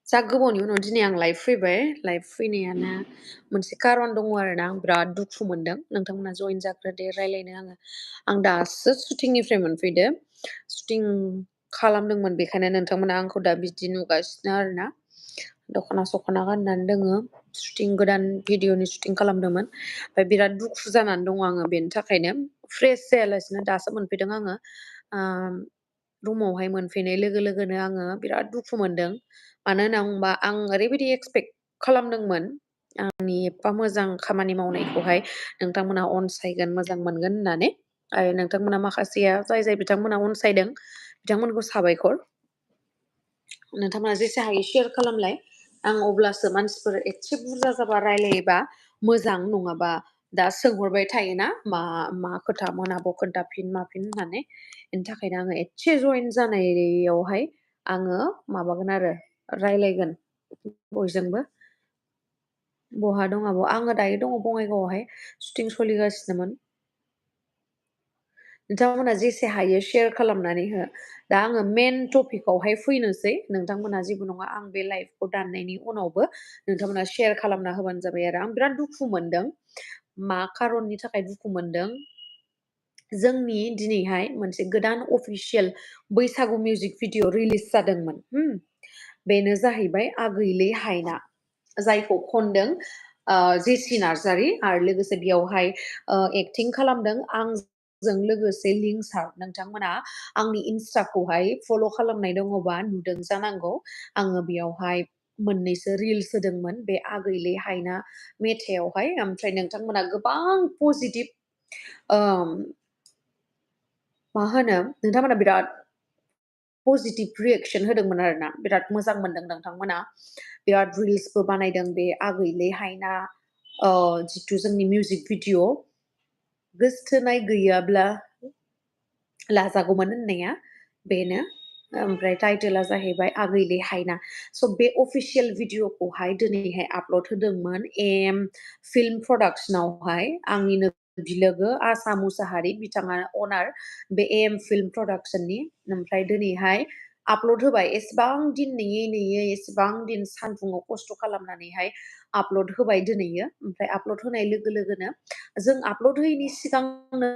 जा गोबावनि उनाव दिनै आं लाइभ फैबाय लाइभ फैनायानो मोनसे कारन दङ आरोना आं बिराद दुखु मोनदों नोंथांमोना जइन जाग्रोदे रायलायनो आं दासो शुटिंनिफ्राय मोनफैदो शुटिं खालामदोंमोन बेखायनो नोंथांमोना आंखौ दा बिदि नुगासिनो आरोना दख'ना सख'ना गाननानै दोङो शुटिं गोदान भिडिअनि शुटिं खालामदोंमोन ओमफ्राय बिराद दुखु जानानै दङ आङो बेनि थाखायनो फ्रेस जायालासिनो दासो मोनफैदों आङो रुमावहाय मोनफैनाय लोगो लोगोनो आङो बिराद दुखु मोनदों मानो होनना बुंबा आं ओरैबायदि एक्सपेक्ट खालामदोंमोन आंनि एफा मोजां खामानि मावनायखौहाय नोंथांमोना अनसायगोन मोजां मोनगोन होननानै आरो नोंथांमोना माखासेया जाय बिथांमोना अनसायदों बिथांमोनखौ साबायखर नोंथांमोना जेसे हायो शेयार खालामलाय आं अब्लासो मानसिफोर एसे बुरजा जाबा रायलायोबा मोजां नङाबा दा सोंहरबाय थायोना मा खोथा मोनाबाव खोन्थाफिन माफिन होननानै बेनि थाखायनो आङो एसे जइन जानायावहाय आङो माबागोन आरो रायलायगोन बयजोंबो बहा दङ आब' आङो दायो दङ बङाइगावआवहाय शुटिं सोलिगासिनोमोन नोंथांमोना जेसे हायो शेयार खालामनानै हो दा आङो मेन टपिकआवहाय फैनोसै नोंथांमोना जेबो नङा आं बे लाइभखौ दाननायनि उनावबो नोंथांमोना शेयार खालामना होबानो जाबाय आरो आं बिराद दुखु मोनदों मा खारननि थाखाय दुखु मोनदों जोंनि दिनैहाय मोनसे गोदान अफिसियेल बैसागु मिउजिक भिडिअ रिलिज जादोंमोन बेनो जाहैबाय आगैलै हायना जायखौ खनदों जेसि नार्जारि आरो लोगोसे बेयावहाय एक्टिं खालामदों आंजों लोगोसे लिंसार नोंथांमोना आंनि इन्स्टाखौहाय फल' खालामनाय दङबा नुदों जानांगौ आङो बेयावहाय मोननैसो रिल्स होदोंमोन बे आगैलै हायना मेथाइयावहाय ओमफ्राय नोंथांमोना गोबां पजिटिभ मा होनो नोंथांमोना बिराद पजिटिभ रिएक्सन होदोंमोन आरोना बिराद मोजां मोनदों नोंथांमोना बिराद रिल्सबो बानायदों बे आगैलै हायना जिथु जोंनि मिउजिक भिडिअ गोसथोनाय गैयाब्ला लाजागौमोन होननाया बेनो ओमफ्राय टाइटेला जाहैबाय आगैलै हायना स' बे अफिसियेल भिडिअखौहाय दिनैहाय आपल'ड होदोंमोन एम फिल्म प्रडाक्सनावहाय आंनिनो बिलोगो आसा मुसाहारि बिथाङा अनार बे एम फिल्म प्रडाक्सननि ओमफ्राय दिनैहाय आपल'ड होबाय एसेबां दिन नेयै एसेबां दिन सानदुङाव खस्थ' खालामनानैहाय आपल'ड होबाय दिनैयो ओमफ्राय आपल'ड होनाय लोगो लोगोनो जों आपल'ड होयैनि सिगांनो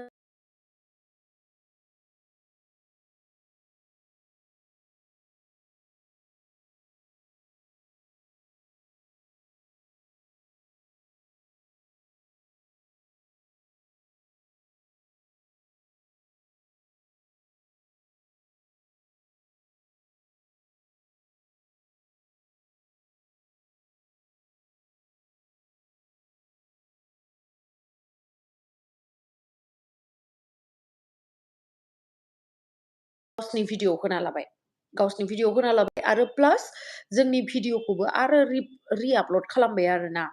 गावसिनि भिडिअ होना लाबाय गावसिनि भिडिअ होना लाबाय आरो प्लास जोंनि भिडिअखौबो आरो रिआपल'ड खालामबाय आरोना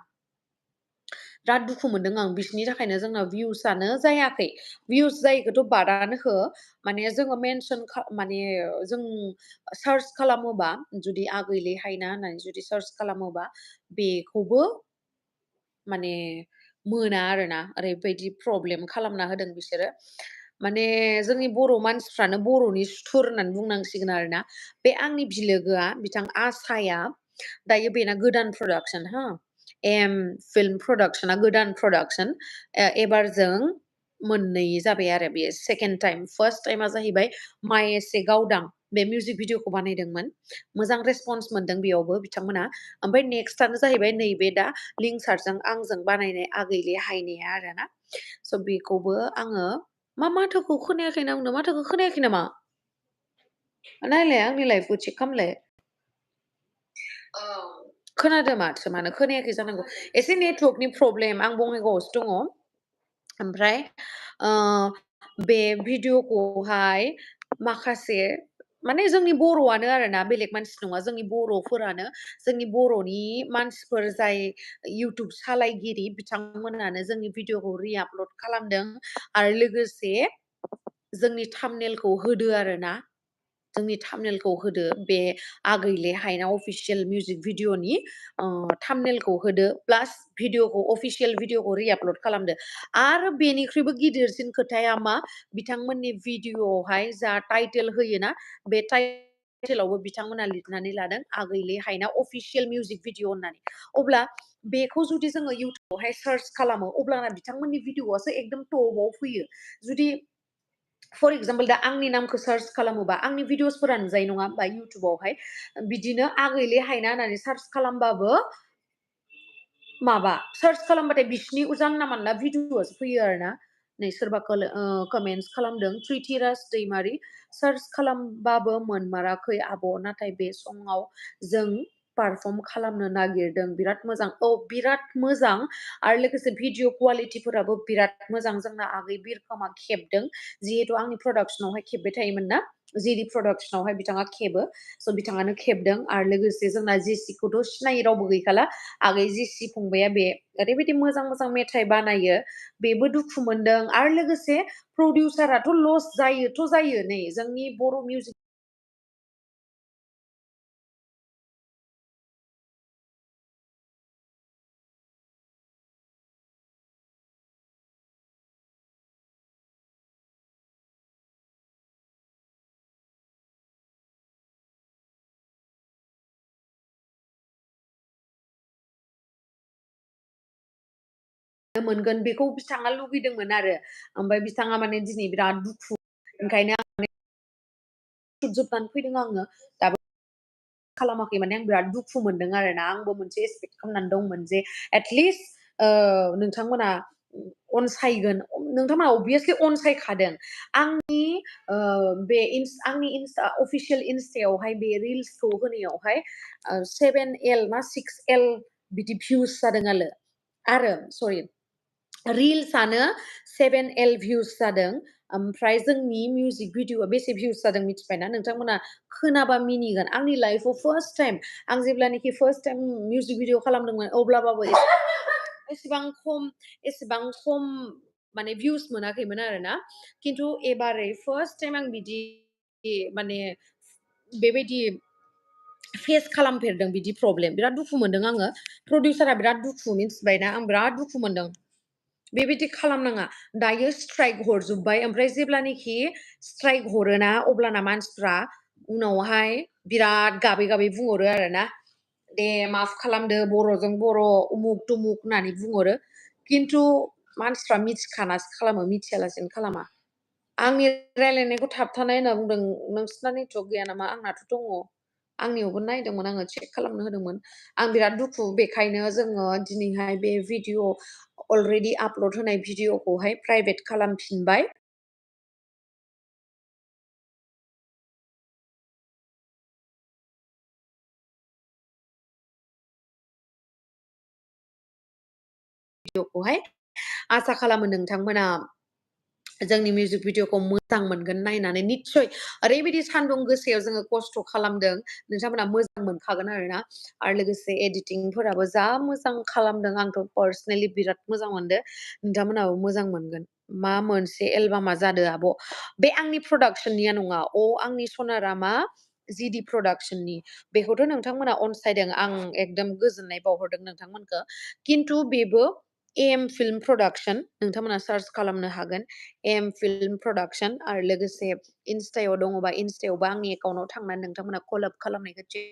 बिराद दुखु मोनदों आं बिसोरनि थाखायनो जोंना भिउसआनो जायाखै भिउस जायैखौथ' बादानो हो माने जोङो मेनसन माने जों सार्च खालामोबा जुदि आगैलै हायना होननानै जुदि सार्च खालामोबा बेखौबो माने मोना आरोना ओरैबायदि प्रब्लेम खालामना होदों बिसोरो माने जोंनि बर' मानसिफ्रानो बर'नि सुथुर होननानै बुंनांसिगोन आरोना बे आंनि बिलोगोआ बिथां आसाया दायो बेना गोदान प्रडाक्सन एम फिल्म प्रडाक्सना गोदान प्रडाक्सन एबारजों मोननै जाबाय आरो बेयो सेकेन्ड टाइम फार्स्ट टाइमा जाहैबाय माइ एसे गावदां बे मिउजिक भिडिअखौ बानायदोंमोन मोजां रेसपन्स मोनदों बेयावबो बिथांमोना ओमफ्राय नेक्स्टआनो जाहैबाय नैबे दा लिंसारजों आंजों बानायनाय आगैले हायनाया आरोना स' बेखौबो आङो मा माथोखौ खोनायाखै ना आंनो माथोखौ खोनायाखै नामा नायलाय आंनि लाइफखौ चेक खालामलाय खोनादों मानो खोनायाखै जानांगौ एसे नेटवर्कनि प्रब्लेम आं बङाइगावआवसो दङ ओमफ्राय बे भिडिअखौहाय माखासे माने जोंनि बर'आनो आरोना बेलेग मानसि नङा जोंनि बर'फोरानो जोंनि बर'नि मानसिफोर जाय इउटुब सालायगिरि बिथांमोनानो जोंनि भिडिअखौ रिआपल'ड खालामदों आरो लोगोसे जोंनि थाम्बनेलखौ होदो आरोना जोंनि थाम्बनेलखौ होदो बे आगैले हायना अफिसियेल मिउजिक भिडिअनि थाम्बनेलखौ होदो प्लास भिडिअखौ अफिसियेल भिडिअखौ रिआपल'ड खालामदो आरो बेनिख्रुइबो गिदिरसिन खोथाया मा बिथांमोननि भिडिअआवहाय जा टाइटेल होयोना बे टाइटेलावबो बिथांमोना लिरनानै लादों आगैले हायना अफिसियेल मिउजिक भिडिअ होननानै अब्ला बेखौ जुदि जोङो इउटुबावहाय सार्च खालामो अब्लाना बिथांमोननि भिडिअआसो एकदम टपआव फैयो जुदि फर एग्जाम्पल दा आंनि नामखौ सार्च खालामोबा आंनि भिडिअसफोरा नुजायो नङा होमबा इउटुबावहाय बिदिनो आगैले हायना होननानै सार्च खालामबाबो माबा सार्च खालामबाथाय बिसिनि जानला मानला भिडिअ'आसो फैयो आरोना नै सोरबा कमेन्ट्स खालामदों प्रिथिराज दैमारि सार्च खालामबाबो मोनमाराखै आब' नाथाय बे समाव जों पारफर्म खालामनो नागिरदों बिराद मोजां बिराद मोजां आरो लोगोसे भिडिअ क्वालिटिफोराबो बिराद मोजां जोंना आगै बिरखोमा खेबदों जिहेतु आंनि प्रडाक्सनावहाय खेबबाय थायोमोन ना जिडि प्रडाक्सनावहाय बिथाङा खेबो स' बिथाङानो खेबदों आरो लोगोसे जोंना जेसिखौथ' सिनायै रावबो गैखाला आगै जेसि फंबाया बे ओरैबायदि मोजां मोजां मेथाइ बानायो बेबो दुखु मोनदों आरो लोगोसे प्रडिउसाराथ' लस जायोथ' जायो नै जोंनि बर' मिउजिक मोनगोन बेखौ बिथाङा लुगैदोंमोन आरो ओमफ्राय बिथाङा माने दिनै बिराद दुखु ओंखायनो जोबनानै फैदों आङो दाबो खालामाखै माने आं बिराद दुखु मोनदों आरोना आंबो मोनसे एक्सपेक्ट खालामनानै दंमोन जे एटलिस्ट नोंथांमोना अनसायगोन नोंथांमोना अबभियासलि अनसायखादों आंनि बे आंनि इन्स्टा अफिसियेल इन्स्टायावहाय बे रिल्सखौ होनायावहाय 7L ना 6L बिदि भिउस जादों आरो सरि रिल्सआनो 7L भिउस जादों ओमफ्राय जोंनि मिउजिक भिडिअआ बेसे भिउस जादों मिथिबायना नोंथांमोना खोनाबा मिनिगोन आंनि लाइफआव फार्स्ट टाइम आं जेब्लानाखि फार्स्ट टाइम मिउजिक भिडिअ खालामदोंमोन अब्लाबाबो एसेबां खम माने भिउस मोनाखैमोन आरोना खिन्थु एबारै फार्स्ट टाइम आं बिदि माने बेबायदि फेस खालामफेरदों बिदि प्रब्लेम बिराद दुखु मोनदों आङो प्रडिउसारा बिराद दुखु मिथिबायना आं बिराद दुखु मोनदों बेबायदि खालामनाङा दायो स्ट्राइक हरजोब्बाय ओमफ्राय जेब्लानाखि स्ट्राइक हरोना अब्लाना मानसिफ्रा उनावहाय बिराद गाबै गाबै बुंहरो आरोना दे माफ खालामदो बर'जों बर' उमुक तुमुक होननानै बुंहरो खिन्थु मानसिफ्रा मिथिखानासो खालामो मिथियालासेनो खालामा आंनि रायलायनायखौ थाबथानाय होनना बुंदों नोंसिना नेटवर्क गैया नामा आंनाथ' दङ आंनियावबो नायदोंमोन आङो चेक खालामनो होदोंमोन आं बिराद दुखु बेखायनो जोङो दिनैहाय बे भिडिअ अलरेडि आपल'ड होनाय भिडिअखौहाय प्राइभेट खालामफिनबाय भिडिअखौहाय आसा खालामो नोंथांमोना जोंनि मिउजिक भिडिअखौ मोजां मोनगोन नायनानै निस्सय ओरैबायदि सान्दुं गोसायाव जोङो खस्थ' खालामदों नोंथांमोना मोजां मोनखागोन आरोना आरो लोगोसे एडिटिंफोराबो जा मोजां खालामदों आंथ' पार्सनेलि बिराद मोजां मोनदों नोंथांमोनाबो मोजां मोनगोन मा मोनसे एलबामा जादों आब' बे आंनि प्रडाक्सननिया नङा आंनि सनारामा जिडि प्रडाक्सननि बेखौथ' नोंथांमोना अनसायदों आं एकदम गोजोननाय बावहरदों नोंथांमोनखौ खिन्थु बेबो एम फिल्म प्रडाक्सन नोंथांमोना सार्च खालामनो हागोन एम फिल्म प्रडाक्सन आरो लोगोसे इन्स्टायाव दङबा इन्स्टायावबो आंनि एकाउन्टाव थांनानै नोंथांमोना कलाब खालामनायखौ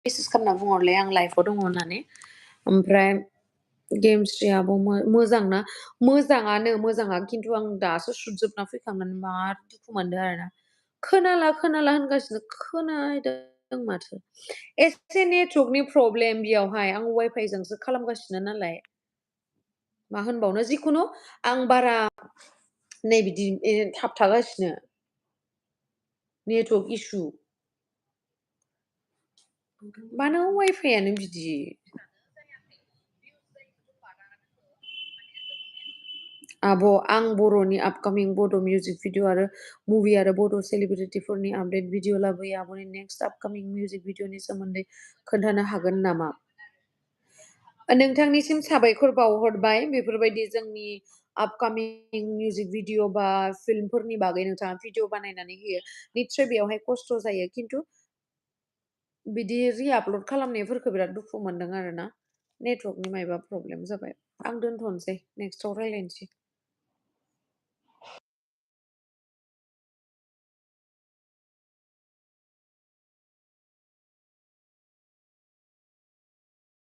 मेसेज खालामना बुंहरलाय आं लाइफआव दङ होननानै ओमफ्राय गेमस्रियाबो मोजांना मोजाङा खिन्थु आं दासो सुजोबना फैखांनानै मार दुखु मोनदों आरोना खोनाला होनगासिनो खोनादों माथो एसे नेटवर्कनि प्रब्लेम बेयावहाय आं वाइफाइजोंसो खालामगासिनो नालाय मा होनबावनो जिखुनु आं बारा नै बिदि थाबथागासिनो नेटवर्क इसु मानो वाइफाइआनो बिदि आब' आं बर'नि आपकामिं बड' मिउजिक भिडिअ आरो मुभि आरो बड' सेलिब्रिटिफोरनि आपडेट भिडिअ लाबोयो आब'नि नेक्स्ट आपकामिं मिउजिक भिडिअनि सोमोन्दै खोन्थानो हागोन नामा नोंथांनिसिम साबायखर बावहरबाय बेफोरबायदि जोंनि आपकामिं मिउजिक भिडिअ बा फिल्मफोरनि बागै नोंथाङा भिडिअ बानायनानै होयो निस्सय बेयावहाय खस्थ' जायो खिन्थु बिदि रिआपल'ड खालामनायफोरखौ बिराद दुखु मोनदों आरोना नेटवर्कनि मायबा प्रब्लेम जाबाय आं दोनथ'नोसै नेक्स्टआव रायलायनोसै